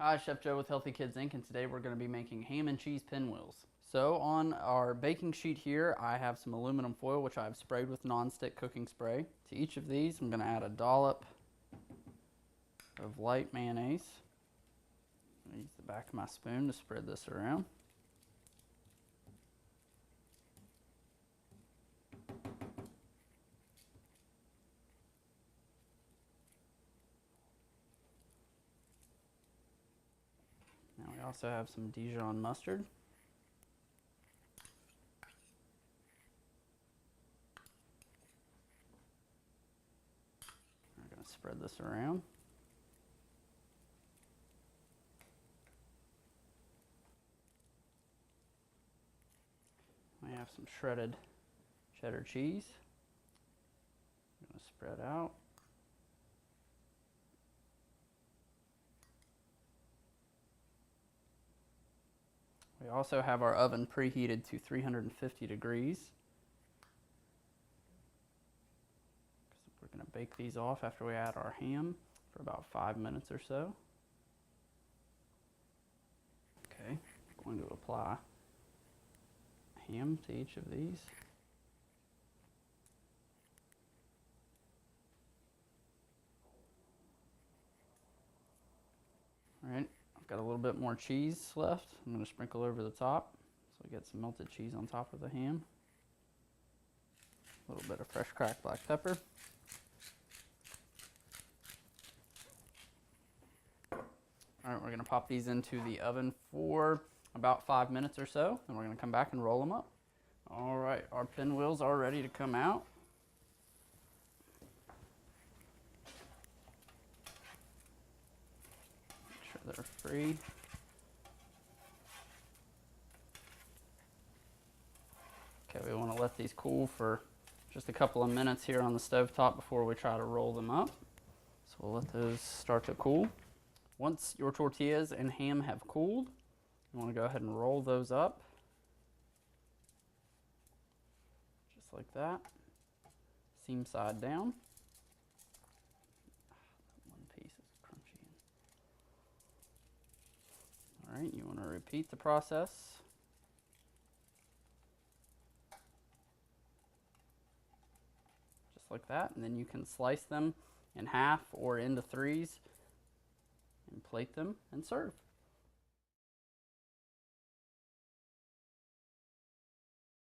Hi, Chef Joe with Healthy Kids Inc. and today we're going to be making ham and cheese pinwheels. So on our baking sheet here, I have some aluminum foil which I've sprayed with non-stick cooking spray. To each of these, I'm going to add a dollop of light mayonnaise. I'm going to use the back of my spoon to spread this around. Now we also have some Dijon mustard. We're going to spread this around. We have some shredded cheddar cheese. I'm going to spread out. We also have our oven preheated to 350 degrees. We're going to bake these off after we add our ham for about 5 minutes or so. Okay, I'm going to apply ham to each of these. All right, I've got a little bit more cheese left. I'm going to sprinkle over the top so we get some melted cheese on top of the ham. A little bit of fresh cracked black pepper. All right, we're going to pop these into the oven for about 5 minutes or so, and we're going to come back and roll them up. All right, our pinwheels are ready to come out. Make sure they're free. Okay, we want to let these cool for just a couple of minutes here on the stovetop before we try to roll them up. So we'll let those start to cool. Once your tortillas and ham have cooled, you want to go ahead and roll those up. Just like that. Seam side down. That one piece is crunchy. All right, you want to repeat the process. Just like that, and then you can slice them in half or into threes and plate them and serve.